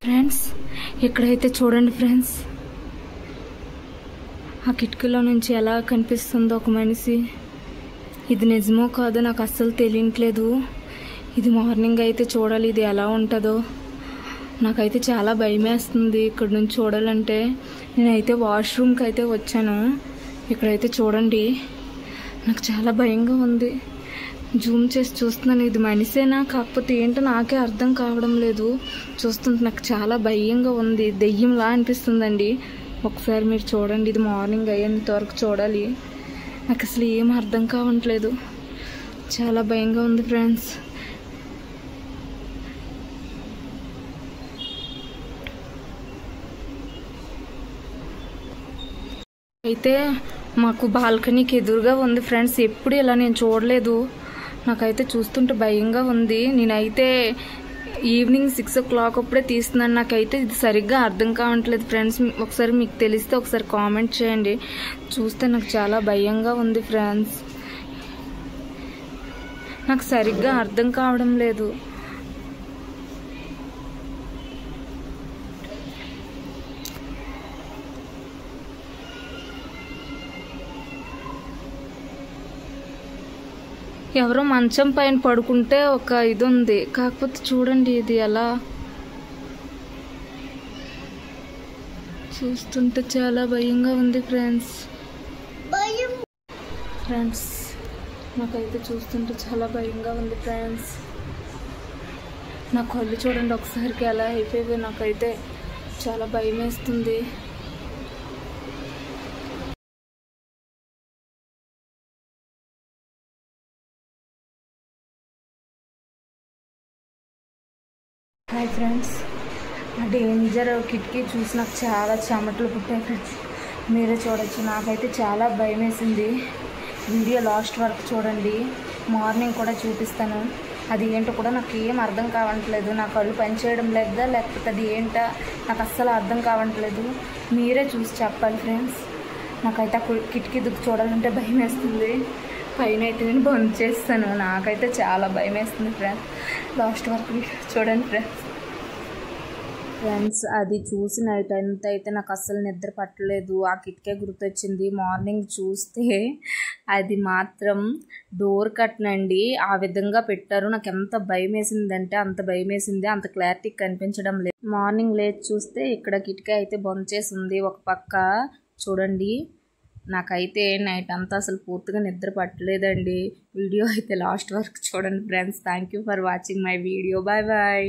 Friends ఇక్కడైతే చూడండి friends, ఆ కిటికీలో నుంచి ఎలా కనిపిస్తుందో ఒక మనిషి. ఇది నిజమో కాదో నాకు అస్సలు తెలియట్లేదు. ఇది మార్నింగ్ అయితే చూడాలి, ఇది ఎలా ఉంటుందో. నాకైతే చాలా భయం వేస్తుంది ఇక్కడ నుంచి చూడాలంటే. నేనైతే వాష్రూమ్కి అయితే వచ్చాను. ఇక్కడైతే చూడండి, నాకు చాలా భయంగా ఉంది. జూమ్ చేసి చూస్తున్నాను, ఇది మనిషేనా కాకపోతే ఏంటో నాకే అర్థం కావడం లేదు. చూస్తుంటే నాకు చాలా భయంగా ఉంది, దెయ్యంలా అనిపిస్తుందండి. ఒకసారి మీరు చూడండి, ఇది మార్నింగ్ అయ్యేంత వరకు చూడాలి. నాకు అసలు ఏం అర్థం కావట్లేదు, చాలా భయంగా ఉంది ఫ్రెండ్స్. అయితే మాకు బాల్కనీకి ఎదురుగా ఉంది ఫ్రెండ్స్. ఎప్పుడు ఇలా నేను చూడలేదు. నాకైతే చూస్తుంటే భయంగా ఉంది. నేనైతే ఈవినింగ్ 6 o'clock అప్పుడే తీస్తున్నాను. నాకైతే ఇది సరిగ్గా అర్థం కావట్లేదు ఫ్రెండ్స్. ఒకసారి మీకు తెలిస్తే ఒకసారి కామెంట్ చేయండి. చూస్తే నాకు చాలా భయంగా ఉంది ఫ్రెండ్స్. నాకు సరిగ్గా అర్థం కావడం లేదు. ఎవరో మంచం పైన పడుకుంటే ఒక ఇది ఉంది, కాకపోతే చూడండి ఇది ఎలా చూస్తుంటే చాలా భయంగా ఉంది ఫ్రెండ్స్. నాకైతే చూస్తుంటే చాలా భయంగా ఉంది ఫ్రెండ్స్. నా కళ్ళు చూడండి ఒకసారికి ఎలా అయిపోయి, నాకైతే చాలా భయం వేస్తుంది. హాయ్ ఫ్రెండ్స్, ఆ డేంజర్ కిటికీ చూసి నాకు చాలా చెమటలు పుట్టాయి ఫ్రెండ్స్. మీరే చూడొచ్చు. నాకైతే చాలా భయం వేసింది. వీడియో లాస్ట్ వరకు చూడండి, మార్నింగ్ కూడా చూపిస్తాను. అది ఏంటో కూడా నాకు ఏం అర్థం కావట్లేదు. నా కళ్ళు పనిచేయడం లేదా లేకపోతే అది ఏంటో నాకు అస్సలు అర్థం కావట్లేదు. మీరే చూసి చెప్పాలి ఫ్రెండ్స్. నాకైతే ఆ కిటికీ దిక్కు చూడాలంటే భయం వేస్తుంది. పైన అయితే నేను బంద్ చేస్తాను. నాకైతే చాలా భయం వేస్తుంది ఫ్రెండ్స్. లాస్ట్ వరకు చూడండి ఫ్రెండ్స్. అది చూసి నైట్ అంతా అయితే నాకు అస్సలు నిద్ర పట్టలేదు. ఆ కిటికీ గుర్తొచ్చింది. మార్నింగ్ చూస్తే అది మాత్రం డోర్ కట్నండి ఆ విధంగా పెట్టారు. నాకు ఎంత భయం వేసిందంటే అంత భయం వేసింది. అంత క్లారిటీ కనిపించడం లేదు. మార్నింగ్ లేచి చూస్తే ఇక్కడ కిటికీ అయితే బంద్ చేసి ఉంది ఒక పక్క. చూడండి, నాకైతే నైట్ అంతా అసలు పూర్తిగా నిద్ర పట్టలేదండి. వీడియో అయితే లాస్ట్ వరకు చూడండి friends. Thank you for watching my video. Bye bye.